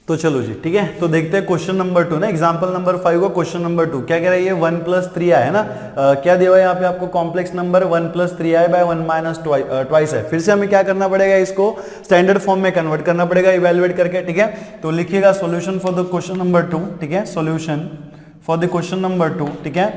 तो चलो जी ठीक है, तो देखते हैं क्वेश्चन नंबर 2 ना, एग्जांपल नंबर 5 का क्वेश्चन नंबर 2 क्या कह रहा है ये 1 + 3i है ना। क्या दिया हुआ है यहाँ पे आपको complex number 1 + 3i by 1 - twice है। फिर से हमें क्या करना पड़ेगा, इसको स्टैंडर्ड फॉर्म में कन्वर्ट करना पड़ेगा इवेलुएट करके, ठीक है। तो लिखिएगा solution for the question number 2, ठीक है, solution for the question number 2, ठीक है।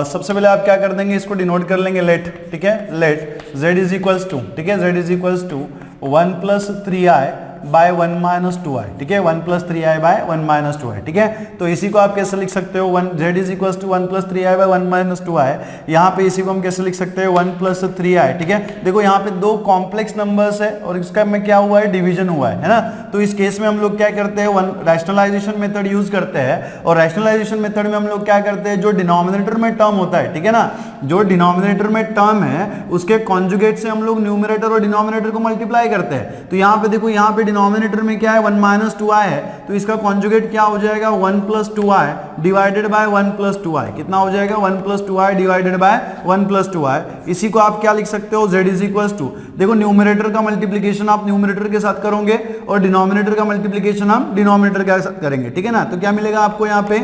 सबसे पहले आप क्या कर देंगे, इसको डिनोट कर लेंगे लेट, ठीक है, let z is equals to, ठीक है, z is equals to 1 + 3i by 1 - 2i, ठीक है, 1 + 3i बाय 1 - 2i, ठीक है। तो इसी को आप कैसे लिख सकते हो, z is equals to 1 + 3i by 1 - 2i। यहाँ पे इसी को हम कैसे लिख सकते हैं 1 + 3i, ठीक है। देखो यहाँ पे दो कॉम्प्लेक्स नंबर्स है और इसका में क्या हुआ है, डिवीजन हुआ है ना। तो इस केस में हम लोग क्या करते हैं, रैशनलाइजेशन मेथड यूज करते हैं, और रैशनलाइजेशन मेथड में हम लोग क्या करते हैं, जो डिनोमिनेटर में टर्म होता है, ठीक है ना, जो डिनोमिनेटर में टर्म है उसके कॉन्जुगेट से हम लोग न्यूमरेटर और डिनोमिनेटर को मल्टीप्लाई करते हैं। तो यहाँ पे देखो, यहाँ पे डिनोमिनेटर में क्या है 1 - 2i है, तो इसका कॉन्जुगेट क्या हो जाएगा 1 + 2i डिवाइडेड बाय 1 + 2i, कितना हो जाएगा 1 + 2i डिवाइडेड बाय 1 + 2i। इसी को आप क्या लिख सकते हो, z इज इक्वल्स टू, देखो न्यूमरेटर का मल्टीप्लीकेशन आप न्यूमरेटर के साथ करोगे और डिनोमिनेटर का मल्टीप्लीकेशन हम डिनोमिनेटर के साथ करेंगे, ठीक है ना। तो क्या मिलेगा आपको यहाँ पे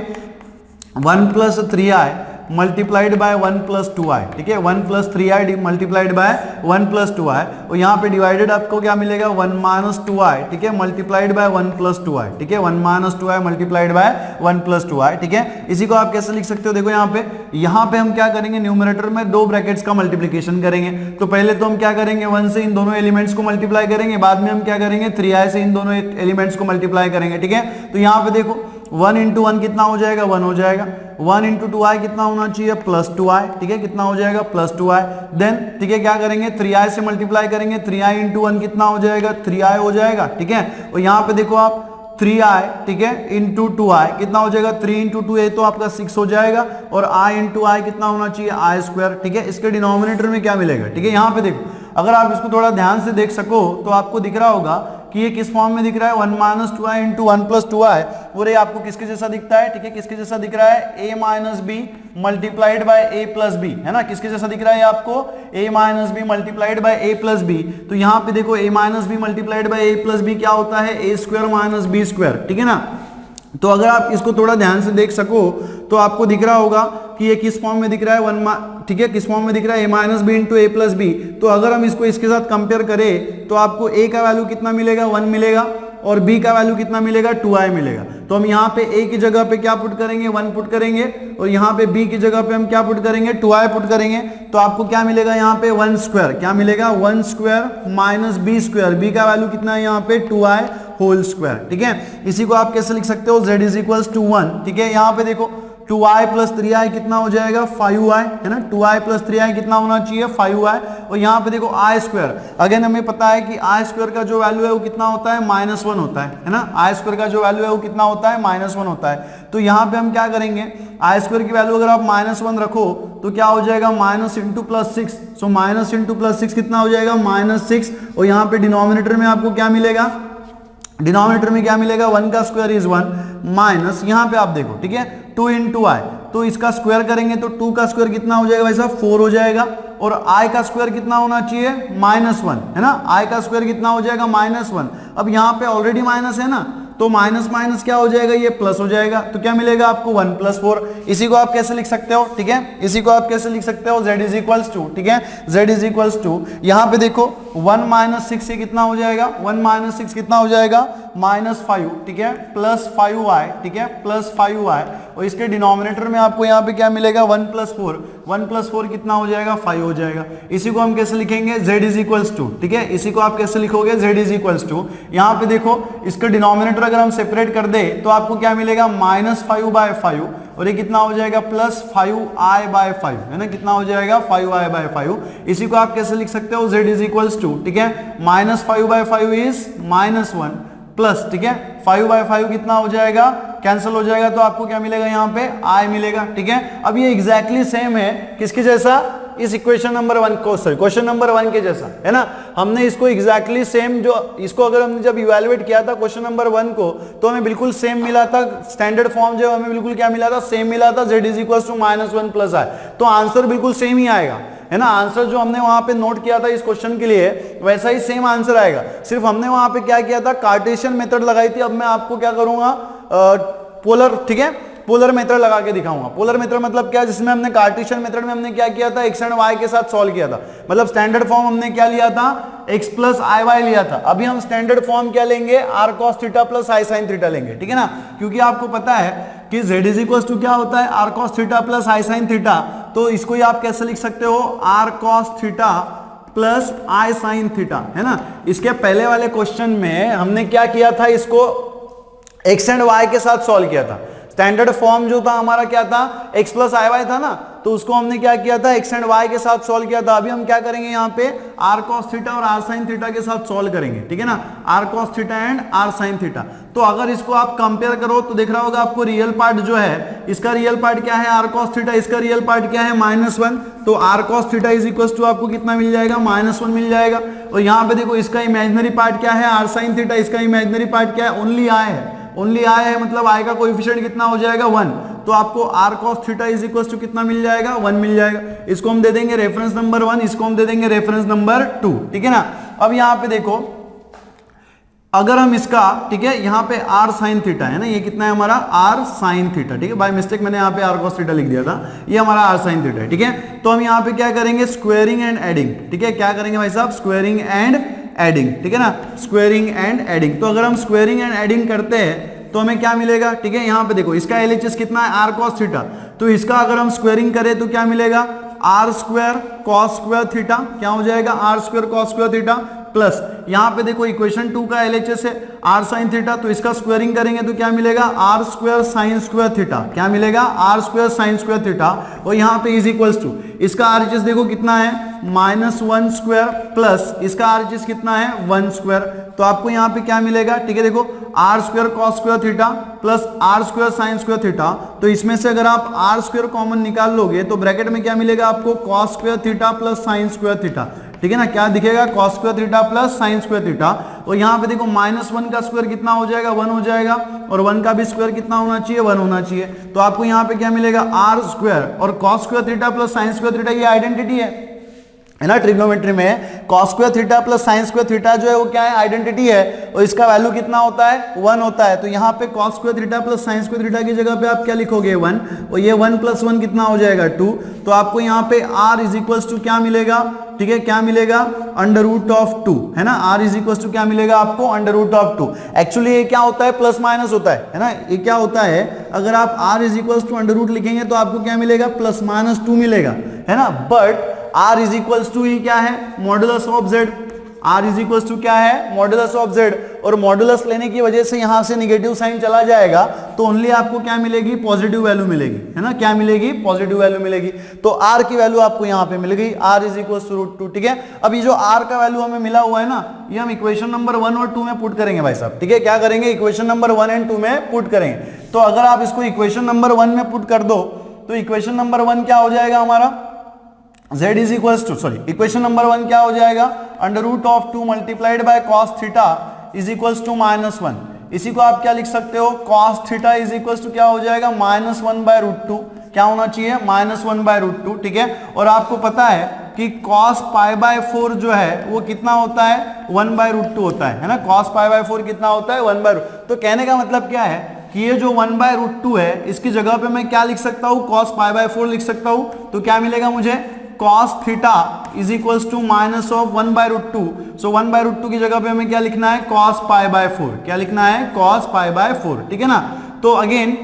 1 + 3i मल्टीप्लाइड बाय 1 + 2i, ठीक है, 1 + 3i मल्टीप्लाइड बाय 1 + 2i, और यहाँ पे डिवाइडेड आपको क्या मिलेगा 1 - 2i, ठीक है, मल्टीप्लाइड बाय 1 + 2i, ठीक है, 1 - 2i मल्टीप्लाइड बाय 1 + 2i, ठीक है। इसी को आप कैसे लिख सकते हो, देखो यहाँ पे हम क्या करेंगे, न्यूमरेटर में दो ब्रैकेट्स का मल्टीप्लीकेशन करेंगे। तो पहले तो हम क्या करेंगे 1 से इन दोनों एलिमेंट्स को मल्टीप्लाई करेंगे, बाद में हम क्या करेंगे 3i से इन दोनों एलिमेंट्स को मल्टीप्लाई करेंगे, ठीक है। तो यहाँ पे देखो 1 × 1 कितना हो जाएगा 1 हो जाएगा, 1 × 2i कितना होना चाहिए +2i, ठीक है, कितना हो जाएगा +2i। देन ठीक है क्या करेंगे 3i से मल्टीप्लाई करेंगे, 3i × 1 कितना हो जाएगा 3i हो जाएगा, ठीक है। और यहाँ पे देखो आप 3i, ठीक है, × 2i कितना हो जाएगा 3 × 2 है तो आपका 6 हो जाएगा, और i × i कितना होना चाहिए i², ठीक है। इसके डिनोमिनेटर में क्या मिलेगा, ठीक है। यहाँ पे देखो अगर आप इसको थोड़ा ध्यान से देख सको तो आपको दिख रहा होगा कि ये किस फॉर्म में दिख रहा है 1 - 2i × 1 + 2i, और ये आपको किसके जैसा दिखता है, ठीक है, किसके जैसा दिख रहा है a - b multiplied by a + b, है ना, किसके जैसा दिख रहा है आपको a - b multiplied by a + b। तो यहाँ पे देखो a - b multiplied by a + b क्या होता है a² - b², ठीक है ना। तो अगर आप इसको थोड़ा ध्यान से देख सको तो आपको दिख रहा होगा कि ये किस फॉर्म में दिख रहा है ठीक है, किस फॉर्म में दिख रहा है a - b × a + b। तो अगर हम इसको इसके साथ कंपेयर करें तो आपको a का वैल्यू कितना मिलेगा 1 मिलेगा, और b का वैल्यू कितना मिलेगा 2i मिलेगा। तो हम यहाँ पे a की जगह पे क्या पुट करेंगे 1 पुट करेंगे, और यहाँ पे b की जगह पे हम क्या पुट करेंगे 2i पुट करेंगे। तो आपको क्या मिलेगा यहाँ पे 1², क्या मिलेगा 1² - b², b का वैल्यू कितना है यहाँ पे 2i², ठीक है। इसी को आप कैसे लिख सकते हो z इज इक्वल्स टू 1, ठीक है। यहाँ पे देखो 2i + 3i कितना हो जाएगा 5i, है ना, 2i + 3i कितना होना चाहिए 5i, और यहाँ पे देखो i², अगेन हमें पता है कि i² का जो वैल्यू है वो कितना होता है -1 होता है ना, i² का जो वैल्यू है वो कितना होता है -1 होता है। तो यहाँ पे हम क्या करेंगे i² की वैल्यू अगर आप -1 रखो तो क्या हो जाएगा -* +6, सो -* +6 कितना हो जाएगा -6, और यहाँ पे डिनोमिनेटर में आपको क्या मिलेगा, डिनोमिनेटर में क्या मिलेगा 1 का स्क्वायर इज 1 माइनस, यहाँ पे आप देखो ठीक है 2 × i, तो इसका स्क्वायर करेंगे तो 2 का स्क्वायर कितना हो जाएगा भाई साहब 4 हो जाएगा, और i का स्क्वायर कितना होना चाहिए -1, है ना, i का स्क्वायर कितना हो जाएगा -1। अब यहाँ पे ऑलरेडी माइनस है ना, तो माइनस माइनस क्या हो जाएगा ये प्लस हो जाएगा, तो क्या मिलेगा आपको 1 + 4। इसी को आप कैसे लिख सकते हो, ठीक है, इसी को आप कैसे लिख सकते हो z इज इक्वल्स टू, ठीक है, z इज इक्वल्स टू, यहाँ पे देखो 1 - 6 से कितना हो जाएगा 1 - 6 कितना हो जाएगा -5, ठीक है, +5i, ठीक है, +5i, और इसके डिनोमिनेटर में आपको यहाँ पे क्या मिलेगा 1 + 4, 1 + 4 कितना हो जाएगा 5 हो जाएगा। इसी को हम कैसे लिखेंगे z इज इक्वल्स टू, ठीक है, इसी को आप कैसे लिखोगे z इज इक्वल्स टू, यहाँ पे देखो इसका डिनोमिनेटर अगर हम सेपरेट कर दे तो आपको क्या मिलेगा -5/5, और ये कितना हो जाएगा +5i/5, है ना, कितना हो जाएगा 5i/5। इसी को आप कैसे लिख सकते हो z इज इक्वल्स टू, ठीक है, -5/5 इज -1 प्लस, ठीक है, 5/5 कितना हो जाएगा कैंसिल हो जाएगा, तो आपको क्या मिलेगा यहाँ पे i मिलेगा, ठीक है। अब ये एग्जैक्टली सेम है किसके जैसा, इस इक्वेशन नंबर 1 को, सॉरी क्वेश्चन नंबर 1 के जैसा, है ना। हमने इसको एग्जैक्टली सेम, जो इसको अगर हमने जब इवैल्यूएट किया था क्वेश्चन नंबर 1 को तो हमें बिल्कुल सेम मिला था, स्टैंडर्ड फॉर्म जो हमें बिल्कुल क्या मिला था सेम मिला था, z is equal to -1 + i, तो आंसर बिल्कुल सेम ही आएगा। है ना। आंसर जो हमने वहां पे नोट किया था इस क्वेश्चन के लिए वैसा ही सेम आंसर आएगा, सिर्फ हमने वहां पे क्या किया था, कार्टेशियन मेथड लगाई थी। अब मैं आपको क्या करूंगा, पोलर, ठीक है, पोलर मेथड लगा के दिखाऊंगा। पोलर मेथड मतलब क्या, जिसमें हमने कार्टेशियन मेथड में हमने क्या किया था, एक्स एंड वाई के साथ सॉल्व किया था। मतलब स्टैंडर्ड फॉर्म हमने क्या लिया था, x प्लस आई वाई लिया था। अभी हम स्टैंडर्ड फॉर्म क्या लेंगे, r cos थीटा प्लस आई साइन थीटा लेंगे, ठीक है ना। क्योंकि आपको पता है कि z इज इक्वल टू क्या होता है, r cos थीटा प्लस आई साइन थीटा। तो इसको ही आप कैसे लिख सकते हो, r cos थीटा प्लस आई साइन थीटा, है ना। इसके पहले वाले क्वेश्चन में हमने क्या किया था, इसको x एंड y के साथ सॉल्व किया था। स्टैंडर्ड फॉर्म जो था हमारा क्या था, x प्लस आई वाई था ना, तो उसको हमने क्या किया था, x एंड y के साथ सॉल्व किया था। अभी हम क्या करेंगे, यहाँ पे r cos थीटा और r sin थीटा के साथ सॉल्व करेंगे, ठीक है ना, r cos theta and r sin theta. तो अगर इसको आप कंपेयर करो तो देख रहा होगा आपको रियल पार्ट जो है, इसका रियल पार्ट क्या है, r cos थीटा, इसका रियल पार्ट क्या है, -1। तो r cos theta is equal to आपको कितना मिल जाएगा, -1 मिल जाएगा। और यहाँ पे देखो इसका इमेजिनरी पार्ट क्या है, r sin थीटा, इसका इमेजिनरी पार्ट क्या है, ओनली i है। ओनली आई है, मतलब आई का कोएफिशिएंट कितना हो जाएगा, 1। तो आपको r cos theta is equal to कितना मिल जाएगा, 1 मिल जाएगा। इसको हम दे देंगे रेफरेंस नंबर 1, इसको हम दे देंगे रेफरेंस नंबर 2, ठीक है ना। अब यहाँ पे देखो, अगर हम इसका, ठीक है, यहाँ पे r sin थीटा है ना, ये कितना है हमारा r sin थीटा, ठीक है। बाय मिस्टेक मैंने यहाँ पे r cos थीटा लिख दिया था, ये हमारा r sin थीटा है, ठीक है। तो हम यहाँ पे क्या करेंगे, स्क्वेयरिंग एंड एडिंग, ठीक है। क्या करेंगे भाई साहब, स्क्वेयरिंग एंड एडिंग, ठीक है ना, स्क्वेयरिंग एंड एडिंग। तो अगर हम स्क्वेयरिंग एंड एडिंग करते हैं तो हमें क्या मिलेगा, ठीक है। यहाँ पे देखो इसका LHS कितना है, r cos थीटा, तो इसका अगर हम स्क्वेयरिंग करें तो क्या मिलेगा, r square cos square theta, क्या हो जाएगा, r square cos square theta, plus यहाँ पे देखो इक्वेशन 2 का LHS है r sin थीटा, तो इसका स्क्वेयरिंग करेंगे तो क्या मिलेगा, r square sin square theta, क्या मिलेगा, r square sin square theta. और यहाँ पे इज इक्वल्स टू, इसका RHS देखो कितना है, -1 स्क्वायर, प्लस इसका RHS कितना है, 1 स्क्वायर। तो आपको यहाँ पे क्या मिलेगा, ठीक है, देखो r square cos square theta plus r square sin square theta. तो इसमें से अगर आप r स्क्वायर कॉमन निकाल लोगे तो ब्रैकेट में क्या मिलेगा आपको, cos square theta plus sin square theta, ठीक है ना। क्या दिखेगा, cos square theta plus sin square theta. और यहाँ पे देखो -1 का स्क्वायर कितना हो जाएगा, 1 हो जाएगा, और 1 का भी स्क्वायर कितना होना चाहिए, 1 होना चाहिए। तो आपको यहाँ पे क्या मिलेगा, r स्क्वायर और cos square theta plus sin square theta, ये आइडेंटिटी है ना। ट्रिग्नोमेट्री में cos square theta plus sin square theta जो है वो क्या है, आइडेंटिटी है, और इसका वैल्यू कितना होता है, 1 होता है। तो यहाँ पे cos square theta plus sin square theta की जगह पे आप क्या लिखोगे, 1, और ये 1 + 1 कितना हो जाएगा, 2। तो आपको यहाँ पे r इज इक्वल्स टू क्या मिलेगा, ठीक है, क्या मिलेगा, √2, है ना। r इज इक्वल्स टू क्या मिलेगा आपको, √2। एक्चुअली ये क्या होता है, प्लस माइनस होता है ना। ये क्या होता है, अगर आप r इज इक्वल्स टू √ लिखेंगे तो आपको क्या मिलेगा, +-2 मिलेगा, है ना। But r is equals to ये क्या है, modulus of z। r is equals to क्या है, मॉडुलस ऑफ z, और मॉडुलस लेने की वजह से यहां से नेगेटिव साइन चला जाएगा तो ओनली आपको क्या मिलेगी, पॉजिटिव वैल्यू मिलेगी, है ना। क्या मिलेगी, पॉजिटिव वैल्यू मिलेगी। तो r की वैल्यू आपको यहां पे मिल गई, r इज इक्वल्स टू √2, ठीक है। अब ये जो r का वैल्यू हमें मिला हुआ है ना, ये हम इक्वेशन नंबर 1 और 2 में पुट करेंगे भाई साहब, ठीक है। क्या करेंगे, इक्वेशन नंबर 1 एंड 2 में पुट करेंगे। तो अगर आप इसको इक्वेशन नंबर 1 में पुट कर दो तो इक्वेशन नंबर 1 क्या हो जाएगा हमारा, z is equals to, sorry, equation number 1 क्या हो जाएगा, √2 multiplied by cos theta is equals to -1। इसी को आप क्या लिख सकते हो, cos theta is equals to क्या हो जाएगा, -1/√2, क्या होना चाहिए, -1/√2, ठीक है। और आपको पता है कि cos π/4 जो है वो कितना होता है, 1/√2 होता है ना। cos π/4 कितना होता है, 1/√2। तो कहने का मतलब क्या है कि ये जो 1/√2 है इसकी जगह पे मैं क्या लिख सकता हूँ, cos π/4 लिख सकता हूँ। तो क्या मिलेगा मुझे, cos theta is equals to -1/√2। So 1/√2 की जगह पे हमें क्या लिखना है, cos π/4, क्या लिखना है, cos π/4, ठीक है ना। तो अगेन,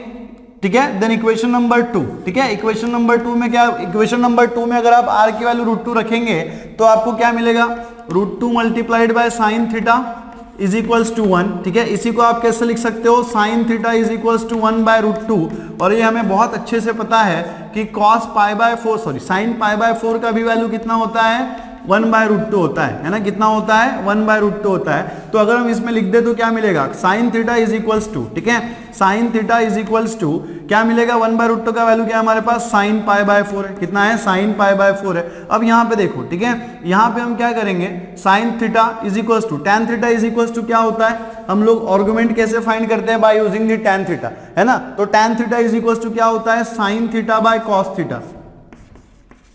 ठीक है, देन इक्वेशन नंबर 2, ठीक है। इक्वेशन नंबर 2 में क्या, इक्वेशन नंबर 2 में अगर आप r की वैल्यू √2 रखेंगे तो आपको क्या मिलेगा, √2 multiplied by sin theta is equals to 1, ठीक है। इसी को आप कैसे लिख सकते हो, sin theta is equals to 1/√2। और ये हमें बहुत अच्छे से पता है कि cos π/4, सॉरी, sin π/4 का भी वैल्यू कितना होता है, 1/√2 होता है ना। कितना होता है, 1/√2 होता है। तो अगर हम इसमें लिख दे तो क्या मिलेगा, sin theta is equals to, ठीक है, sin theta is equals to क्या मिलेगा, 1/√2 का वैल्यू क्या है हमारे पास, sin π/4 है। कितना है, sin π/4 है। अब यहाँ पे देखो, ठीक है, यहाँ पे हम क्या करेंगे, sin theta is equals to tan theta is equals to क्या होता है, हम लोग आर्गुमेंट कैसे फाइंड करते हैं, by using the tan theta, है ना। तो tan theta is equals to क्या होता है, sin theta by cos theta,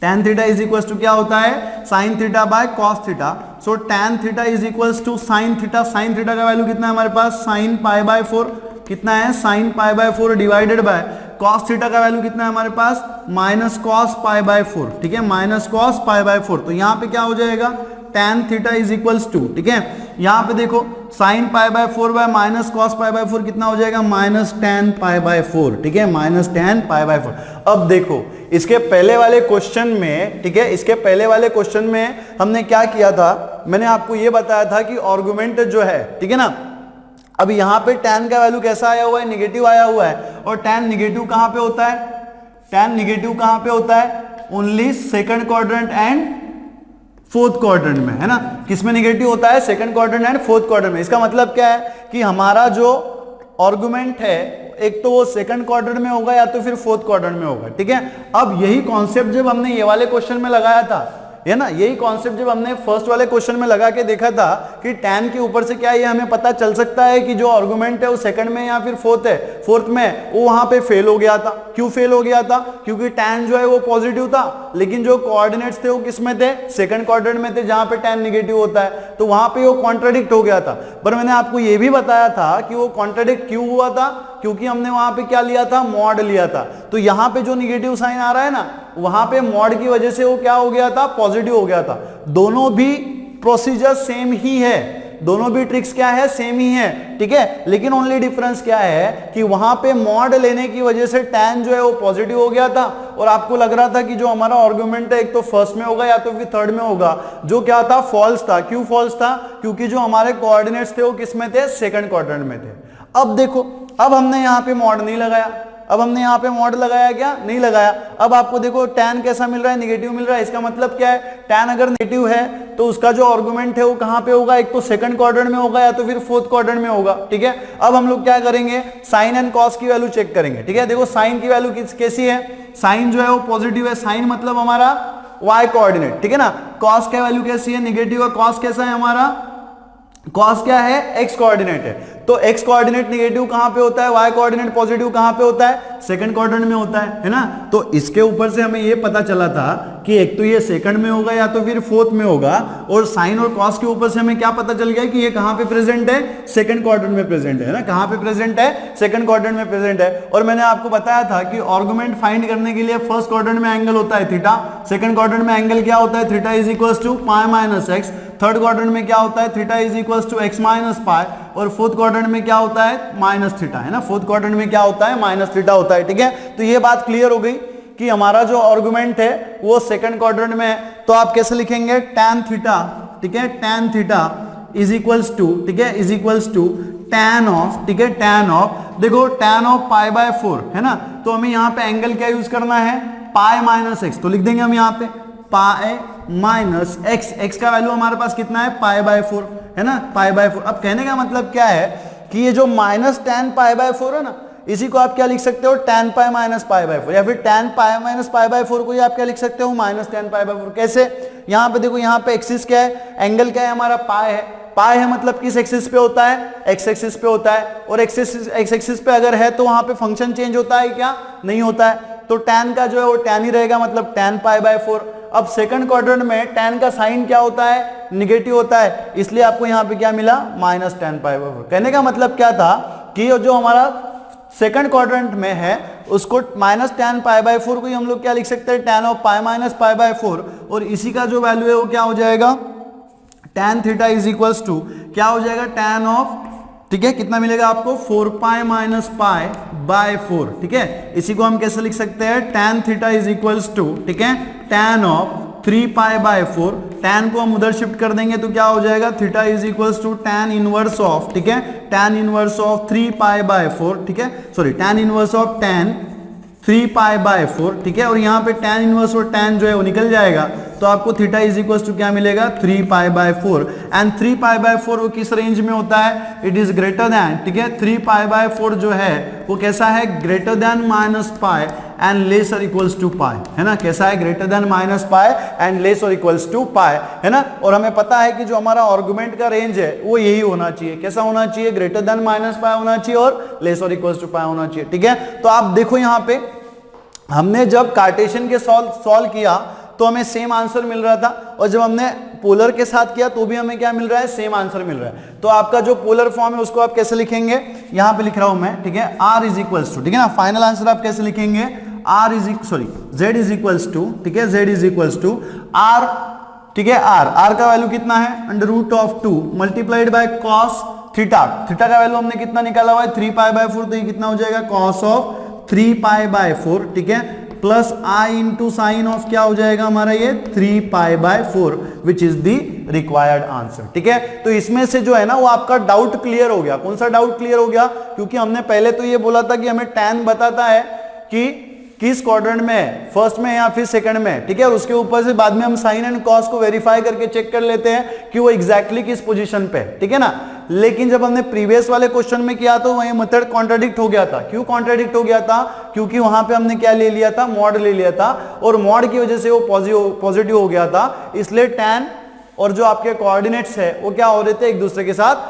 tan theta is equal to क्या होता है, sin theta by cos theta. So tan theta is equal to sin theta. sin theta का वैल्यू कितना है हमारे पास, sin पाई बाय 4, कितना है sin pi by 4 divided by cos theta का वैल्यू कितना है हमारे पास, माइनस cos पाई बाय 4, ठीक है, माइनस cos पाई बाय 4। तो यहाँ पे क्या हो जाएगा, tan theta is equals to, ठीक है, यहाँ पे देखो sin pi by 4 by minus cos pi by 4 कितना हो जाएगा, माइनस tan पाई बाय 4, ठीक है, माइनस tan पाई बाय 4। अब देखो इसके पहले वाले क्वेश्चन में, ठीक है, इसके पहले वाले क्वेश्चन में हमने क्या किया था, मैंने आपको ये बताया था कि आर्गुमेंट जो है, ठीक है ना, अब यहाँ पे tan का वैल्यू कैसा आया हुआ है, निगेटिव आया हुआ है, और tan निगेटिव कहां पे होता है, tan निगेटिव कहां पे होता है, only second quadrant and fourth quadrant में, है ना, किसमें निगेटिव होता है, second quadrant and fourth quadrant में। इसका मतलब क्या है कि हमारा जो आर्गुमेंट है एक तो वो सेकंड क्वाड्रेंट में होगा या तो फिर फोर्थ क्वाड्रेंट में होगा, ठीक है। अब यही कॉन्सेप्ट जब हमने ये वाले क्वेश्चन में लगाया था, है ना, यही कॉन्सेप्ट जब हमने फर्स्ट वाले क्वेश्चन में लगा के देखा था कि tan के ऊपर से क्या ये हमें पता चल सकता है कि जो आर्गुमेंट है वो सेकंड में या फिर फोर्थ है, फोर्थ में, वो वहां पे फेल हो गया था। क्यों फेल हो गया था, क्योंकि tan जो है वो पॉजिटिव था, लेकिन जो कोऑर्डिनेट्स थे वो किस में थे, सेकंड क्वाड्रेंट में थे, जहां पे tan निगेटिव होता है, तो वहां पे वो कॉन्ट्राडिक्ट हो गया था। पर मैंने आपको ये भी बताया था कि वो कॉन्ट्राडिक्ट क्यों हुआ था, क्योंकि हमने वहां पे क्या लिया था, मॉड लिया था। तो यहां पे जो निगेटिव साइन आ रहा है ना, वहां पे मॉड की वजह से वो क्या हो गया था, पॉजिटिव हो गया था। दोनों भी प्रोसीजर सेम ही है, दोनों भी ट्रिक्स क्या है, सेम ही है, ठीक है, लेकिन ओनली डिफरेंस क्या है कि वहां पे मॉड लेने की वजह से tan जो है वो पॉजिटिव हो गया था, और आपको लग रहा था कि जो हमारा आर्गुमेंट है एक तो फर्स्ट में होगा या तो फिर थर्ड में होगा, जो क्या था, फॉल्स था। क्यों फॉल्स था, क्योंकि जो हमारे कोऑर्डिनेट्स थे वो किस में थे, सेकंड क्वाड्रेंट में थे। अब देखो, अब हमने यहाँ पे मॉड नहीं लगाया, अब हमने यहाँ पे मॉड लगाया क्या, नहीं लगाया। अब आपको देखो tan कैसा मिल रहा है, निगेटिव मिल रहा है। इसका मतलब क्या है, tan अगर नेगेटिव है तो उसका जो आर्गुमेंट है वो कहाँ पे होगा, एक तो सेकंड क्वाड्रेंट में होगा या तो फिर फोर्थ क्वाड्रेंट में होगा, ठीक है। अब हम लोग क्या करेंगे, साइन एंड कॉस की वैल्यू चेक करेंगे, ठीक है। देखो साइन की वैल्यू कैसी है, साइन जो है वो पॉजिटिव है, साइन मतलब हमारा y कोऑर्डिनेट, ठीक है ना। कॉस की वैल्यू कैसी है, निगेटिव है। कॉस कैसा है हमारा, कॉस क्या है, x कोऑर्डिनेट है, तो x कोऑर्डिनेट निगेटिव कहां पे होता है, y कोऑर्डिनेट पॉजिटिव कहां पे होता है, सेकंड क्वाड्रेंट में होता है ना। तो इसके ऊपर से हमें ये पता चला था कि एक तो ये सेकंड में होगा या तो फिर फोर्थ में होगा, और साइन और कॉस के ऊपर से हमें क्या पता चल गया कि ये कहां पे प्रेजेंट है, सेकंड क्वाड्रेंट में प्रेजेंट है ना, कहां पे प्रेजेंट है, सेकंड क्वाड्रेंट में प्रेजेंट है। और मैंने आपको बताया था कि आर्गुमेंट फाइंड करने के लिए फर्स्ट क्वाड्रेंट में एंगल होता है थीटा, सेकंड क्वाड्रेंट में एंगल क्या होता है, theta is equal to pi minus x, third quadrant में क्या होता है, theta is equal to x minus pi, और फोर्थ क्वाड्रेंट में क्या होता है, माइनस थीटा, है ना, फोर्थ क्वाड्रेंट में क्या होता है, माइनस थीटा होता है, ठीक है। तो ये बात क्लियर हो गई कि हमारा जो आर्गुमेंट है वो सेकंड क्वाड्रेंट में है। तो आप कैसे लिखेंगे, tan थीटा, ठीक है, tan theta is equals to, ठीक है, is equals to tan of, ठीक है, tan ऑफ, देखो tan ऑफ पाई बाय 4, है ना। तो हमें यहाँ पे एंगल क्या यूज करना है, पाई माइनस एक्स, तो लिख देंगे हम यहाँ पे पाई माइनस एक्स, एक्स का वैल्यू हमारे पास कितना है, पाई बाय 4, है ना, पाई बाय 4। अब कहने का मतलब क्या है कि ये जो माइनस tan पाई बाय 4 है ना, इसी को आप क्या लिख सकते हो, tan pi minus pi by 4, या फिर tan pi minus pi by 4 को आप क्या लिख सकते हो, माइनस tan पाई बाय 4। कैसे, यहाँ पे देखो, यहाँ पे एक्सिस क्या है, एंगल क्या है हमारा, पाई है, पाई है मतलब किस एक्सिस पे होता है, एक्स एक्सिस पे होता है, और एक्स एक्सिस पे अगर है तो वहां पे फंक्शन चेंज होता है क्या, नहीं होता है। तो tan का जो है वो tan ही रहेगा, मतलब tan पाई बाय 4। अब सेकंड क्वाड्रेंट में tan का साइन क्या होता है, निगेटिव होता है, इसलिए आपको यहाँ पे क्या मिला, माइनस tan पाई बाय 4। कहने का मतलब क्या था कि जो हमारा सेकंड क्वाड्रेंट में है उसको माइनस tan पाई बाय 4 को ही हम लोग क्या लिख सकते हैं, tan of pi minus pi by 4, और इसी का जो वैल्यू है वो क्या हो जाएगा, tan theta is equals to क्या हो जाएगा, tan ऑफ, ठीक है, कितना मिलेगा आपको, 4 पाई माइनस पाई बाय 4, ठीक है। इसी को हम कैसे लिख सकते हैं, tan theta is equals to, ठीक है, tan of 3 pi by 4, tan को हम उधर शिफ्ट कर देंगे तो क्या हो जाएगा, theta is equals to tan inverse of, ठीक है, tan inverse of 3 pi by 4, ठीक है, sorry tan inverse of tan 3 pi by 4, ठीक है। और यहाँ पे tan इनवर्स और tan जो है वो निकल जाएगा, तो आपको थीटा इज इक्वल्स टू क्या मिलेगा, 3 pi by 4, and 3 pi by 4 वो किस रेंज में होता है, इट इज ग्रेटर देन, ठीक है, 3 पाई बाय 4 जो है वो कैसा है, greater than minus pi and less और इक्वल्स टू पाई, है ना, कैसा है, greater than minus pi and less और इक्वल्स टू पाई, है ना। और हमें पता है कि जो हमारा आर्गुमेंट का रेंज है वो यही होना चाहिए, कैसा होना चाहिए, ग्रेटर देन माइनस पाई होना चाहिए और लेस और इक्वल्स टू पाई होना चाहिए, ठीक है। तो आप देखो यहाँ पे हमने जब कार्टेशियन के सॉल्व किया तो हमें सेम आंसर मिल रहा था, और जब हमने पोलर के साथ किया तो भी हमें क्या मिल रहा है, सेम आंसर मिल रहा है। तो आपका जो पोलर फॉर्म है उसको आप कैसे लिखेंगे, यहां पे लिख रहा हूं मैं, ठीक है, r इज इक्वल्स टू, ठीक है ना, फाइनल आंसर आप कैसे लिखेंगे, r is sorry z is equals to, ठीक है, z is equals to r, ठीक है, r का वैल्यू कितना है, under root of 2 multiplied by cos theta, theta का वैल्यू हमने कितना निकाला हुआ है 3 पाई बाय 4, तो ये कितना हो जाएगा कॉस ऑफ 3 पाई बाय 4, ठीक है, plus I into sine of क्या हो जाएगा हमारा ये 3 pi by 4 which is the required answer, ठीक है। तो इसमें से जो है ना वो आपका डाउट क्लियर हो गया। कौन सा डाउट क्लियर हो गया, क्योंकि हमने पहले तो ये बोला था कि हमें tan बताता है कि किस क्वाड्रेंट में है, फर्स्ट में या फिर सेकंड में, ठीक है, और उसके ऊपर से बाद में हम साइन एंड कॉस को वेरीफाई करके चेक कर लेते हैं कि वो एग्जैक्टली किस पोजीशन पे, ठीक है ना। लेकिन जब हमने प्रीवियस वाले क्वेश्चन में किया तो वही मेथड कॉन्ट्राडिक्ट हो गया था। क्यों कॉन्ट्राडिक्ट हो गया था, क्योंकि वहां पे हमने क्या ले लिया था, मॉड ले लिया था, और मॉड की वजह से वो पॉजिटिव हो गया था, इसलिए tan और जो आपके कोऑर्डिनेट्स है वो क्या हो रहे थे, एक दूसरे के साथ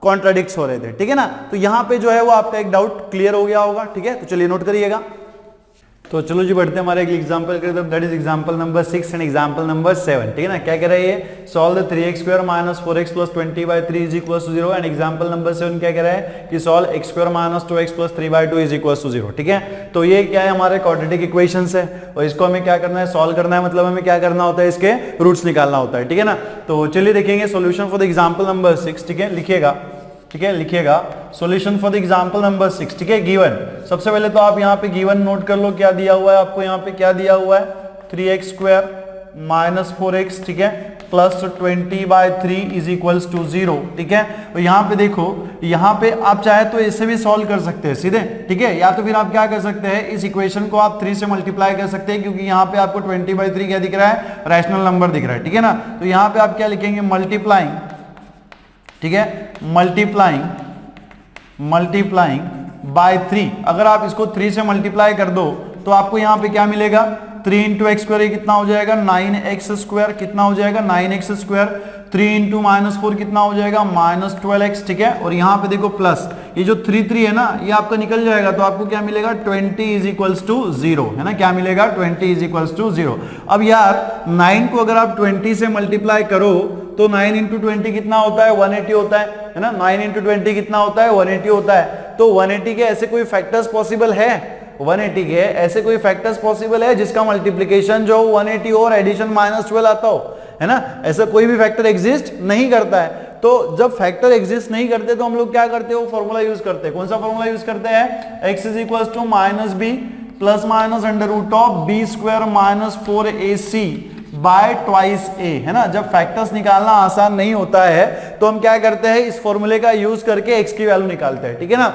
कॉन्ट्राडिक्ट हो रहे थे, ठीक है ना। तो यहां पे जो है वो आपका एक डाउट क्लियर हो गया होगा, ठीक है। तो चलिए नोट करिएगा। तो चलो जी बढ़ते हैं हमारे एक एग्जांपल के तरफ, that is example number 6 and example number 7, ठीक है ना। क्या कह रहा है ये, solve the 3x square minus 4x plus 20/3 is equals to 0, and example number 7 क्या कह रहा है कि solve x square minus 2x plus 3/2 is equals to 0, ठीक है। तो ये क्या है, हमारे क्वाड्रेटिक इक्वेशंस है, और इसको हमें क्या करना है, सॉल्व करना है, मतलब हमें क्या करना होता है, इसके रूट्स निकालना होता है, ठीक है ना। तो चलिए देखेंगे solution for the example number 6, ठीक है, लिखिएगा, ठीक है, लिखिएगा solution for the example number 6, ठीक है। गिवन, सबसे पहले तो आप यहाँ पे गिवन नोट कर लो, क्या दिया हुआ है आपको, यहाँ पे क्या दिया हुआ है, 3x स्क्वायर माइनस 4x, ठीक है, प्लस 20/3 इज इक्वल्स टू 0, ठीक है। और यहाँ पे देखो, यहाँ पे आप चाहे तो इससे भी सॉल्व कर सकते हैं सीधे, ठीक है, या तो फिर आप क्या कर सकते हैं, इस इक्वेशन को आप 3 से मल्टीप्लाई कर सकते हैं, क्योंकि यहाँ पे आपको 20/3 क्या दिख रहा है, रैशनल नंबर दिख रहा है, ठीक है ना। तो यहाँ पे आप क्या लिखेंगे, मल्टीप्लाइंग, ठीक है, मल्टीप्लाइंग बाय 3, अगर आप इसको 3 से मल्टीप्लाई कर दो तो आपको यहाँ पे क्या मिलेगा, 3 इंटू एक्स स्क्वायर, कितना हो जाएगा 9x स्क्वायर, कितना हो जाएगा 9x स्क्वायर, 3 इंटू -4 कितना हो जाएगा -12x, ठीक है। और यहाँ पे देखो प्लस, ये जो 3 है ना, ये आपका निकल जाएगा, तो आपको क्या मिलेगा 20 इज इक्वल्स टू 0, है ना, क्या मिलेगा 20 इज इक्वल्स टू 0। अब यार 9 को अगर आप 20 से मल्टीप्लाई करो तो 9 इंटू 20 कितना होता है, 180 होता है ना, 9 इंटू 20 कितना होता है, 180 होता है। तो 180 के ऐसे कोई फैक्टर्स पॉसिबल है, 180 के ऐसे कोई फैक्टर्स पॉसिबल है जिसका मल्टीप्लिकेशन जो 180 और एडिशन -12 आता हो, है ना, ऐसा कोई भी फैक्टर एग्जिस्ट नहीं करता है। तो जब फैक्टर एग्जिस्ट नहीं करते तो हम लोग क्या करते हैं, वो फॉर्मूला यूज करते हैं। कौन सा फॉर्मूला यूज करते हैं, x is equal to -b plus minus under root of b square minus 4ac by twice a, है ना। जब फैक्टर्स निकालना आसान नहीं होता है तो हम क्या करते हैं, इस फॉर्मूले का यूज करके x की वैल्यू निकालते हैं, ठीक है ना।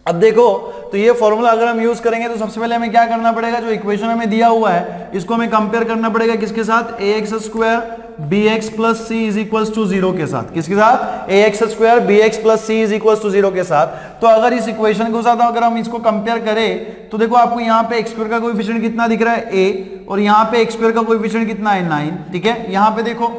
अब देखो, तो ये फॉर्मूला अगर हम यूज करेंगे तो सबसे पहले हमें क्या करना पड़ेगा, जो इक्वेशन हमें दिया हुआ है इसको हमें कंपेयर करना पड़ेगा किसके साथ, ax square bx plus c is equals to 0 के साथ, किसके साथ, ax square bx plus c is equals to 0 के साथ। तो अगर इस इक्वेशन के साथ अगर हम इसको कंपेयर करें तो देखो आपको यहाँ पे x स्क्वायर का कोएफिशिएंट कितना दिख रहा है, a, और यहाँ पे x स्क्वायर का कोएफिशिएंट कितना है 9, ठीक है। यहाँ पे देखो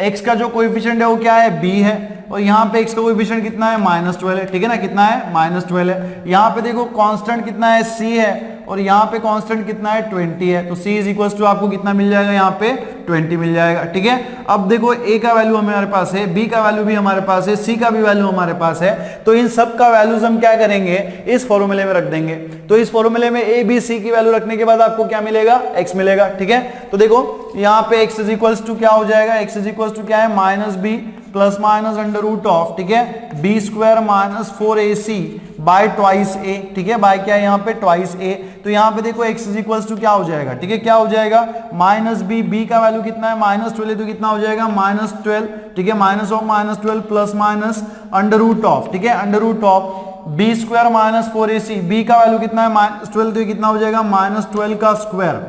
x का जो कोएफिशिएंट है वो क्या है, b है, और यहाँ पे x का कोएफिशिएंट कितना है -12 है, ठीक है ना, कितना है -12 है। यहाँ पे देखो कांस्टेंट कितना है, c है, और यहाँ पे कांस्टेंट कितना है 20 है, तो c इज इक्वल्स टू आपको कितना मिल जाएगा, यहाँ पे 20 मिल जाएगा, ठीक है। अब देखो a का वैल्यू हमारे पास है, b का वैल्यू भी हमारे पास है, c का भी वैल्यू हमारे पास है, तो इन सब का वैल्यूज हम क्या करेंगे, इस फॉर्मूले में रख देंगे। तो इस फॉर्मूले में a b c की वैल्यू रखने के बाद आपको क्या मिलेगा, x मिलेगा, ठीक है। तो देखो यहाँ पे x इज इक्वल्स टू क्या हो जाएगा, x इज इक्वल्स टू क्या है -b plus minus under root of, ठीक है, b square minus 4ac by twice a, ठीक है, बाय क्या है यहाँ पे ट्वाइस a। तो यहाँ पे देखो x इज इक्वल्स टू क्या हो जाएगा, ठीक है, क्या हो जाएगा -b का वैल्यू कितना है -12, तो कितना हो जाएगा -12, ठीक है, minus of -12 plus minus under root of, ठीक है, under root of b square minus 4ac, b का वैल्यू कितना है -12, तो ये कितना हो जाएगा -12 का स्क्वायर,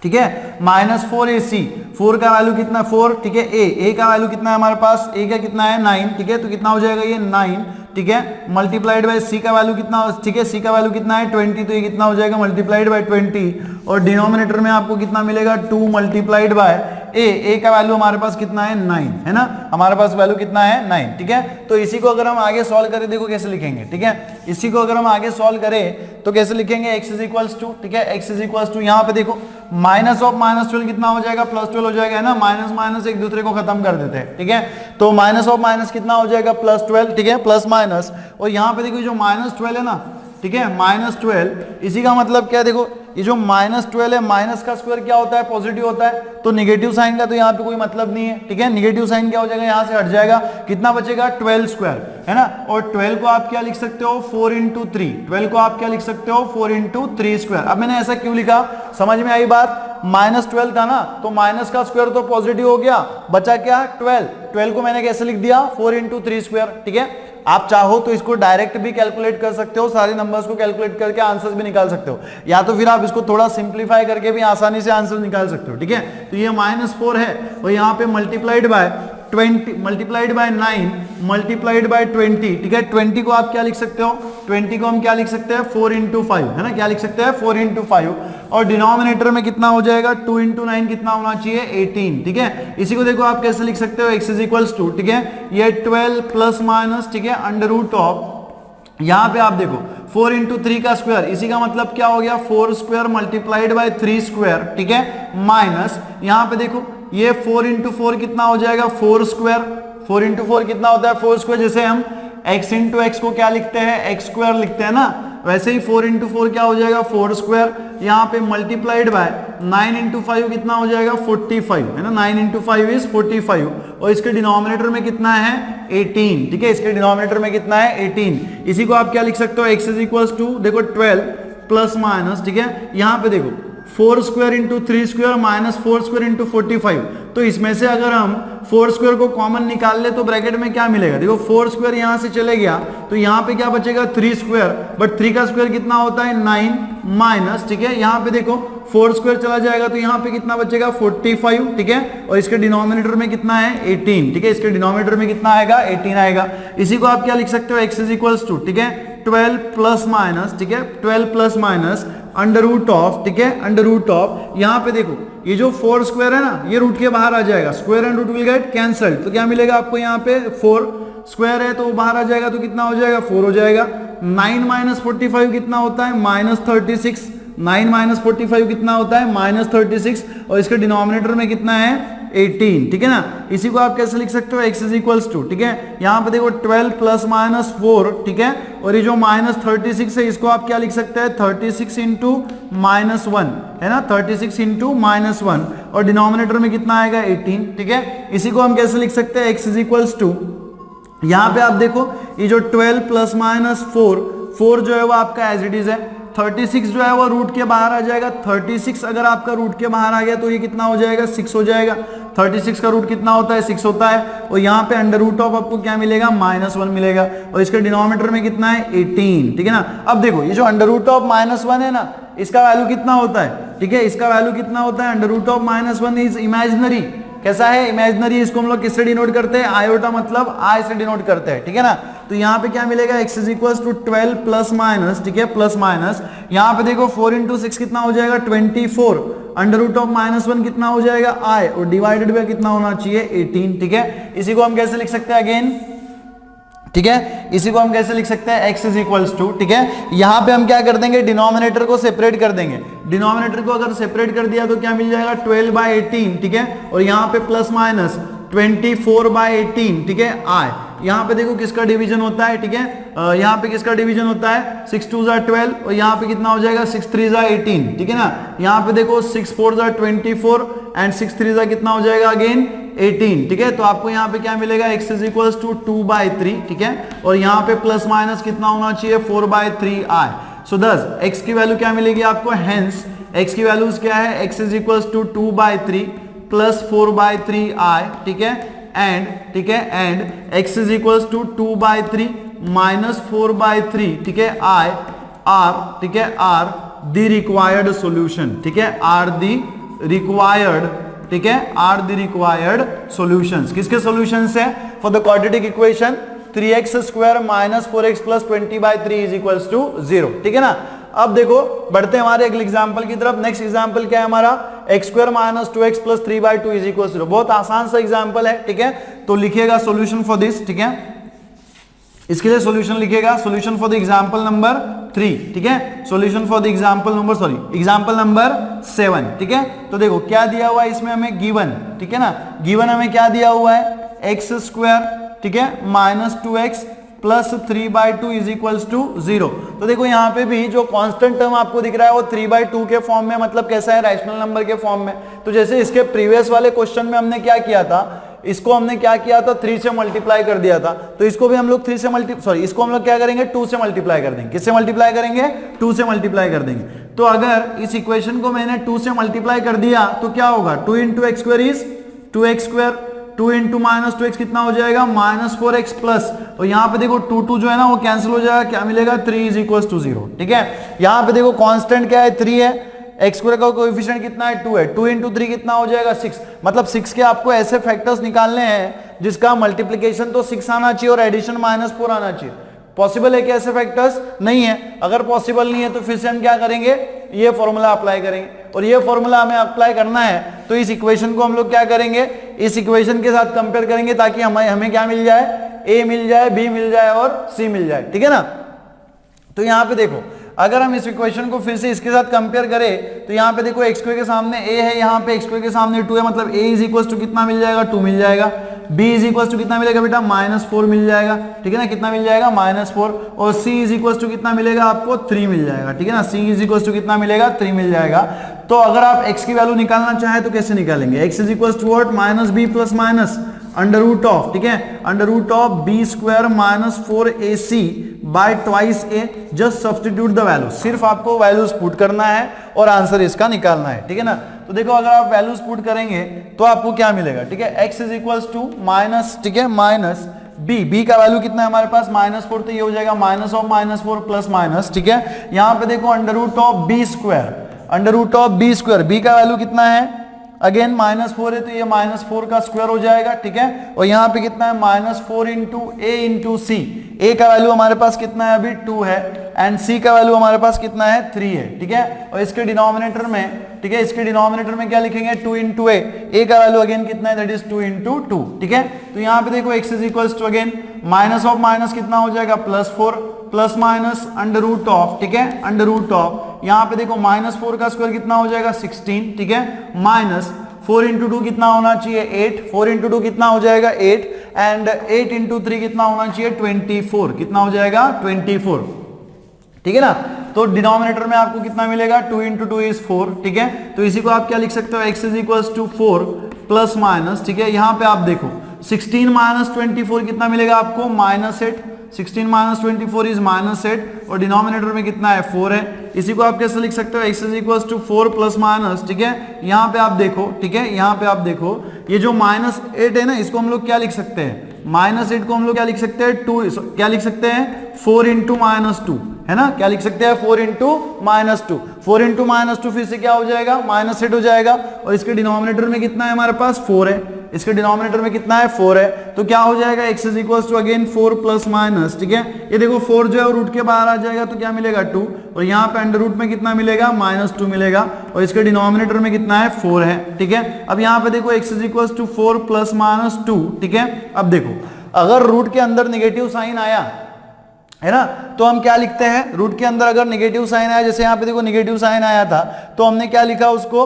ठीक है, -4ac, 4 का वैल्यू कितना 4, ठीक है, a का वैल्यू कितना है हमारे पास, a का कितना है 9, ठीक है, तो कितना हो जाएगा ये 9, ठीक है, मल्टीप्लाइड बाय c का वैल्यू कितना, ठीक है, c का वैल्यू कितना है 20, तो ये कितना हो जाएगा मल्टीप्लाइड बाय 20, और डिनोमिनेटर में आपको कितना मिलेगा 2 मल्टीप्लाइड बाय ए का वैल्यू हमारे पास कितना है 9 है ना, हमारे पास वैल्यू कितना है 9, ठीक है। तो इसी को अगर हम आगे सॉल्व करें, देखो कैसे लिखेंगे, ठीक है, इसी को अगर हम आगे सॉल्व करें तो कैसे लिखेंगे, x इज इक्वल्स टू, ठीक है, x इज इक्वल्स टू, यहाँ पे देखो माइनस ऑफ -12 कितना हो जाएगा, +12 हो जाएगा, है ना, माइनस माइनस एक दूसरे को खत्म कर देते हैं, ठीक है। तो माइनस ऑफ माइनस कितना हो जाएगा, +12, ठीक है, प्लस माइनस, और यहाँ पे देखो जो -12 है ना, ठीक है, -12, इसी का मतलब क्या है, देखो ये जो -12 है, माइनस का स्क्वायर क्या होता है, पॉजिटिव होता है, तो नेगेटिव साइन का तो यहाँ पे कोई मतलब नहीं है, ठीक है, नेगेटिव साइन क्या हो जाएगा, यहाँ से हट जाएगा, कितना बचेगा, 12 स्क्वायर, है ना, और 12 को आप क्या लिख सकते हो, 4 इंटू 3, 12 को आप क्या लिख सकते हो, 4 इंटू 3 स्क्वायर। अब मैंने ऐसा क्यों लिखा, समझ में आई बात, -12 था ना, तो माइनस का स्क्वायर तो पॉजिटिव हो गया, बचा क्या, 12 को मैंने कैसे लिख दिया, 4 इंटू 3 स्क्वायर, ठीक है। आप चाहो तो इसको डायरेक्ट भी कैलकुलेट कर सकते हो, सारे नंबर्स को कैलकुलेट करके आंसर्स भी निकाल सकते हो, या तो फिर आप इसको थोड़ा सिंप्लीफाई करके भी आसानी से आंसर निकाल सकते हो, ठीक है। तो ये -4 है और यहाँ पे multiplied by 20, multiplied by 9, multiplied by 20, ठीक है। 20 को आप क्या लिख सकते हो, 20 को हम क्या लिख सकते हैं, 4 इंटू 5, है ना, क्या लिख सकते हैं, 4 इंटू 5, और डिनोमिनेटर में कितना हो जाएगा, 2 इंटू 9 कितना होना चाहिए, 18, ठीक है। इसी को देखो आप कैसे लिख सकते हो, x इज इक्वल्स टू, ठीक है, ये 12 प्लस माइनस, ठीक है, अंडर रूट ऑफ, यहां पे आप देखो 4 इंटू 3 का स्क्वायर, इसी का मतलब क्या हो गया, 4 स्क्वायर मल्टीप्लाइड बाय 3 स्क्वायर, ठीक है, माइनस यहां पे देखो ये 4 इंटू 4 कितना हो जाएगा, 4 स्क्वायर, 4 इंटू 4 कितना होता है, 4 स्क्वायर, जैसे हम x इंटू एक्स को क्या लिखते हैं, x स्क्वायर लिखते हैं ना, वैसे ही 4 इंटू 4 क्या हो जाएगा, 4 स्क्वायर, यहाँ पे मल्टीप्लाइड बाय 9 इंटू 5 कितना हो जाएगा, 45, है ना, 9 इंटू 5 इज 45, और इसके डिनोमिनेटर में कितना है, 18, ठीक है, इसके डिनोमिनेटर में कितना है, 18। इसी को आप क्या लिख सकते हो, x इज इक्वल्स टू, देखो 12 प्लस माइनस, ठीक है, यहाँ पे देखो 4 square into 3 square minus 4 square into 45, तो इसमें से अगर हम 4 स्क्वायर को कॉमन निकाल ले तो ब्रैकेट में क्या मिलेगा, देखो 4 स्क्वायर यहां से चले गया तो यहाँ पे क्या बचेगा, 3 स्क्वायर, बट 3 का स्क्वायर कितना होता है, 9 माइनस, ठीक है, यहाँ पे देखो 4 स्क्वायर चला जाएगा तो यहाँ पे कितना बचेगा, 45, ठीक है, और इसके डिनोमिनेटर में कितना है, 18, ठीक है, इसके डिनोमिनेटर में कितना आएगा, 18 आएगा। इसी को आप क्या लिख सकते हो, x इज इक्वल्स टू, ठीक है, 12 प्लस माइनस, ठीक है, 12 plus minus under root of, ठीक है, अंडर रूट ऑफ, यहाँ पे देखो ये जो 4 स्क्वायर है ना, ये रूट के बाहर आ जाएगा, square and root will get cancelled, तो क्या मिलेगा आपको, यहाँ पे 4 स्क्वायर है तो बाहर आ जाएगा, तो कितना हो जाएगा, 4 हो जाएगा। 9 माइनस 45 कितना होता है, -36, 9 माइनस 45 कितना होता है, -36, और इसके डिनोमिनेटर में कितना है, 18, ठीक है ना। इसी को आप कैसे लिख सकते हो, x इज इक्वल्स टू, ठीक है, यहाँ पे देखो 12 प्लस माइनस 4, ठीक है, और ये जो -36 है इसको आप क्या लिख सकते हैं, 36 इंटू -1, है ना, 36 इंटू -1, और डिनोमिनेटर में कितना आएगा, 18, ठीक है। इसी को हम कैसे लिख सकते हैं, x इज इक्वल्स टू, यहाँ पे आप देखो ये जो 12 प्लस माइनस 4 जो है वो आपका एज इट इज है, 36 जो है वो रूट के बाहर आ जाएगा, 36 अगर आपका रूट के बाहर आ गया तो ये कितना हो जाएगा, 6 हो जाएगा, 36 का रूट कितना होता है, 6 होता है, और यहाँ पे अंडर रूट ऑफ आपको क्या मिलेगा, -1 मिलेगा, और इसके डिनोमिनेटर में कितना है, 18, ठीक है ना। अब देखो ये जो अंडर रूट ऑफ -1 है ना, इसका वैल्यू कितना होता है, ठीक है, इसका वैल्यू कितना होता है, under root of -1 is imaginary, कैसा है, इमेजिनरी, इसको हम लोग किससे डिनोट करते हैं, आयोटा मतलब आई से डिनोट करते हैं, ठीक है ना। तो यहाँ पे क्या मिलेगा, x is equals to 12 plus minus, ठीक है, प्लस माइनस, यहाँ पे देखो 4 इंटू 6 कितना हो जाएगा, 24, अंडर रूट ऑफ -1 कितना हो जाएगा, i, और डिवाइडेड बाय कितना होना चाहिए, 18, ठीक है। इसी को हम कैसे लिख सकते हैं अगेन, ठीक है, इसी को हम कैसे लिख सकते हैं, x इज इक्वल्स टू, ठीक है, यहाँ पे हम क्या कर देंगे, डिनोमिनेटर को सेपरेट कर देंगे, डिनोमिनेटर को अगर सेपरेट कर दिया तो क्या मिल जाएगा, 12/18, ठीक है, और यहाँ पे प्लस माइनस 24/18, ठीक है, i, यहाँ पे देखो किसका डिवीजन होता है, ठीक है, यहाँ पे किसका डिवीजन होता है, 6 2 12, और यहाँ पे कितना हो जाएगा, 6 3 18, ठीक है ना। यहाँ पे देखो 6 4 24 एंड 6 3 कितना हो जाएगा अगेन 18, ठीक है। तो आपको यहाँ पे क्या मिलेगा, x इज इक्वल्स टू 2/3, ठीक है, और यहाँ पे प्लस माइनस कितना होना चाहिए, 4/3i। सो दस x की वैल्यू क्या मिलेगी आपको, हेंस x की वैल्यूज क्या है, x is equals to 2/3 plus 4/3i, ठीक है, एंड, ठीक है, and x is equals to 2/3 minus 4/3, ठीक है, i आर, ठीक है, आर द रिक्वायर्ड सॉल्यूशन, ठीक है, आर द रिक्वायर्ड, ठीक है, आर द रिक्वायर्ड सॉल्यूशंस, किसके सॉल्यूशंस है, for the quadratic equation 3x square minus 4x plus 20/3 is equals to 0, ठीक है ना। अब देखो बढ़ते हैं हमारे अगले एग्जांपल की तरफ। नेक्स्ट एग्जांपल क्या है हमारा, x square minus 2x plus 3/2 is equal 0। बहुत आसान सा एग्जांपल है, ठीक है। तो लिखिएगा सॉल्यूशन फॉर दिस, ठीक है। इसके लिए सॉल्यूशन लिखिएगा, solution for the example number 3, ठीक है। Solution for the example number 7, ठीक है। तो देखो क्या दिया हुआ है इसमें हमें गिवन, ठीक है ना। गिवन हमें क्या दिया हुआ है, एक्स स्क्वायर, ठीक है, minus 2x plus 3/2 is equals to 0। तो देखो यहाँ पे भी जो कांस्टेंट टर्म आपको दिख रहा है वो 3/2 के फॉर्म में, मतलब कैसा है, रैशनल नंबर के फॉर्म में। तो जैसे इसके प्रीवियस वाले क्वेश्चन में हमने क्या किया था, इसको हमने क्या किया था, 3 से मल्टीप्लाई कर दिया था। तो इसको भी हम लोग इसको हम लोग क्या करेंगे, 2 से मल्टीप्लाई कर देंगे। किससे मल्टीप्लाई करेंगे, 2 से मल्टीप्लाई कर देंगे। तो अगर इस इक्वेशन को मैंने 2 से मल्टीप्लाई कर दिया तो क्या होगा, 2 into x square is 2x square, 2 into minus 2x कितना हो जाएगा, माइनस 4x प्लस, और यहाँ पे देखो 2 जो है ना वो कैंसिल हो जाएगा, क्या मिलेगा, 3 इज इक्वल टू 0, ठीक है। यहाँ पे देखो कांस्टेंट क्या है, 3 है, एक्स स्क्वायर का कोएफिशिएंट कितना है, 2 है, 2 इंटू 3 कितना हो जाएगा, 6। मतलब 6 के आपको ऐसे फैक्टर्स निकालने हैं जिसका मल्टीप्लीकेशन तो 6 आना चाहिए और एडिशन -4 आना चाहिए। पॉसिबल है कि ऐसे फैक्टर्स नहीं है? अगर पॉसिबल नहीं है तो फिर से हम क्या करेंगे, ये फॉर्मूला अप्लाई करेंगे, और ये फॉर्मूला हमें अप्लाई करना है तो इस इक्वेशन को हम लोग क्या करेंगे, इस इक्वेशन के साथ कंपेयर करेंगे ताकि हमें क्या मिल जाए, ए मिल जाए, बी मिल जाए और सी मिल जाए, ठीक है ना। तो यहाँ पे देखो अगर हम इस इक्वेशन को फिर से इसके साथ कंपेयर करें तो यहाँ पे देखो एक्स स्क्वायर के सामने a है, यहाँ पे एक्स स्क्वायर के सामने 2 है, मतलब a इज इक्वल टू कितना मिल जाएगा, 2 मिल जाएगा। b इज इक्वल टू कितना मिलेगा बेटा, -4 मिल जाएगा, ठीक है ना। कितना मिल जाएगा, -4। और c इज इक्वल टू कितना मिलेगा आपको, 3 मिल जाएगा, ठीक है ना। c इज इक्वल टू कितना मिलेगा, 3 मिल जाएगा। तो अगर आप x की वैल्यू निकालना चाहे तो कैसे निकालेंगे, x is equal to what, minus B plus minus under root of, ठीक है, under root of B square minus 4ac by twice A. Just substitute the value, सिर्फ आपको वैल्यूज पुट करना है और आंसर इसका निकालना है, ठीक है ना। तो देखो अगर आप वैल्यूज पुट करेंगे तो आपको क्या मिलेगा, ठीक है, x is equals to minus, ठीक है, माइनस b का वैल्यू कितना है हमारे पास, -4, तो ये हो जाएगा माइनस ऑफ -4 प्लस माइनस, ठीक है। यहाँ पे देखो under root of B square, under root of B square, B का वैल्यू कितना है, अगेन -4 है तो ये -4 का स्क्वायर हो जाएगा, ठीक है। और यहाँ पे कितना है, -4 इंटू ए इंटू सी। ए का वैल्यू हमारे पास कितना है, अभी 2 है, एंड सी का वैल्यू हमारे पास कितना है, 3 है, ठीक है। और इसके डिनोमिनेटर में, ठीक है, इसके डिनोमिनेटर में क्या लिखेंगे, 2 इंटू ए का वैल्यू अगेन कितना है, दैट इज 2 इंटू 2, ठीक है। तो यहाँ पे देखो x is equals to again minus of minus कितना हो जाएगा, +4 plus minus under root of, ठीक है, अंडर रूट ऑफ, यहाँ पे देखो -4 का स्क्वायर कितना हो जाएगा, 16, ठीक है, माइनस 4 इंटू 2 कितना होना चाहिए, 8, 4 इंटू 2 कितना हो जाएगा, 8, एंड 8 इंटू 3 कितना होना चाहिए, 24, कितना हो जाएगा, 24, ठीक है ना। तो डिनोमिनेटर में आपको कितना मिलेगा, 2 इंटू 2 इज 4, ठीक है। तो इसी को आप क्या लिख सकते हो, x is equals to 4 plus minus, ठीक है। यहाँ पे आप देखो 16 माइनस 24 कितना मिलेगा आपको, -8, 16 माइनस 24 इज -8, और डिनोमिनेटर में कितना है, 4 है। इसी को आप कैसे लिख सकते हो, x is equals to 4 plus minus, ठीक है। यहाँ पे आप देखो, ठीक है, यहाँ पे आप देखो ये जो -8 है ना, इसको हम लोग क्या लिख सकते हैं, -8 को हम लोग क्या लिख सकते हैं, 2 क्या लिख सकते हैं, 4 इंटू -2, है ना, क्या लिख सकते हैं, 4 इंटू -2, 4 इंटू -2 फिर से क्या हो जाएगा, -8 हो जाएगा। और इसके डिनोमिनेटर में कितना है हमारे पास, 4 है, इसके डिनोमिनेटर में कितना है, 4 है। तो क्या हो जाएगा, x is equals to again 4 plus minus, ठीक है। ये देखो 4 जो है रूट के बाहर आ जाएगा तो क्या मिलेगा, 2, और यहाँ पे अंडर रूट में कितना मिलेगा, -2 मिलेगा, और इसके डिनोमिनेटर में कितना है, 4 है, ठीक है। अब यहाँ पे देखो x is equals to 4 plus -2, ठीक है। अब देखो अगर रूट के अंदर निगेटिव साइन आया है ना, तो हम क्या लिखते हैं, रूट के अंदर अगर निगेटिव साइन आया, जैसे यहाँ पे देखो निगेटिव साइन आया था तो हमने क्या लिखा, उसको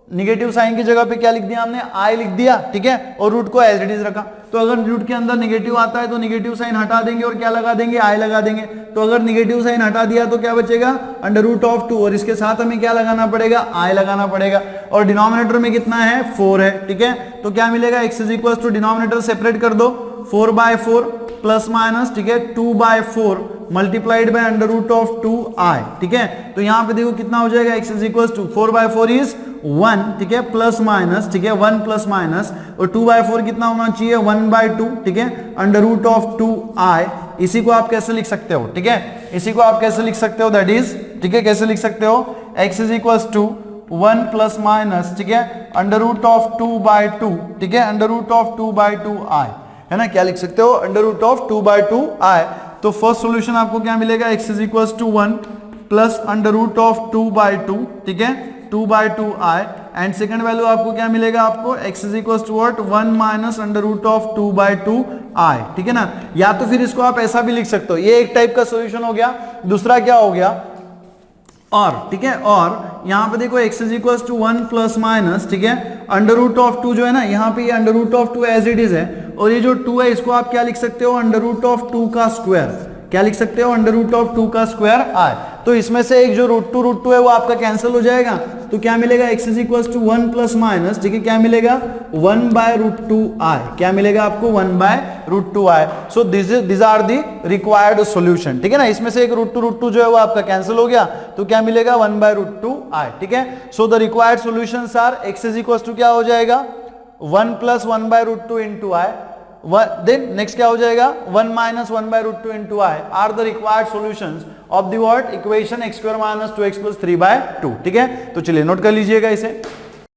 निगेटिव साइन की जगह पे क्या लिख दिया हमने, आई लिख दिया, ठीक है, और रूट को एज इट इज रखा। तो अगर रूट के अंदर निगेटिव आता है तो निगेटिव साइन हटा देंगे और क्या लगा देंगे, आई लगा देंगे। तो अगर निगेटिव साइन हटा दिया तो क्या बचेगा, अंडर रूट ऑफ 2, और इसके साथ हमें क्या लगाना पड़ेगा, आई लगाना पड़ेगा, और डिनोमिनेटर में कितना है, 4 है, ठीक है। तो क्या मिलेगा, x is equal to denominator separate कर दो, 4/4 प्लस माइनस, ठीक है, 2/4 multiplied by under root of 2i, ठीक है। तो यहाँ पे देखो कितना हो जाएगा, x is equal to 4/4 is 1, ठीक है, प्लस माइनस, ठीक है, 1 प्लस माइनस, और 2/4 कितना होना चाहिए, 1/2, ठीक है, अंडर रूट ऑफ 2i। इसी को आप कैसे लिख सकते हो, ठीक है, इसी को आप कैसे लिख सकते हो, दैट इज, ठीक है, कैसे लिख सकते हो, x is equal to 1 plus minus, ठीक है, अंडर रूट ऑफ 2/2, ठीक है, अंडर रूट ऑफ 2/2i, है ना। क्या लिख सकते हो, अंडर रूट ऑफ 2/2i। तो फर्स्ट सॉल्यूशन आपको क्या मिलेगा, x is equal to 1 plus under root of 2/2, ठीक है, 2/2i, एंड सेकंड वैल्यू आपको क्या मिलेगा, आपको x is equal to what, 1 minus under root of 2/2i, ठीक है ना। या तो फिर इसको आप ऐसा भी लिख सकते हो, ये एक टाइप का सॉल्यूशन हो गया। दूसरा क्या हो गया, और, ठीक है, और यहां पे देखो x is equal to 1 plus minus, ठीक है, अंडर रूट ऑफ 2 जो है ना, यहां पे ये under root of 2 as it is है, और ये जो 2 है इसको आप क्या लिख सकते हो, अंडर रूट ऑफ 2 का स्क्वायर। क्या लिख सकते हो, अंडर रूट ऑफ 2 का स्क्वायर i। तो इसमें से एक जो रूट टू है वो आपका कैंसिल हो जाएगा, तो क्या मिलेगा, x is equal to 1 plus minus, ठीक है, क्या मिलेगा, 1/√2i, क्या मिलेगा आपको, 1/√2i। So this are the required solution, ठीक है ना। इसमें से एक रूट टू जो है वो आपका कैंसिल हो गया, तो क्या मिलेगा, 1/√2i, ठीक है। So the required solutions are x is equal to क्या हो जाएगा, 1 plus 1/√2 into i, then next क्या हो जाएगा, 1 minus 1/√2 into i are the required solutions of the what equation x² - 2x + 3/2, ठीक है। तो चलिए नोट कर लीजिएगा इसे।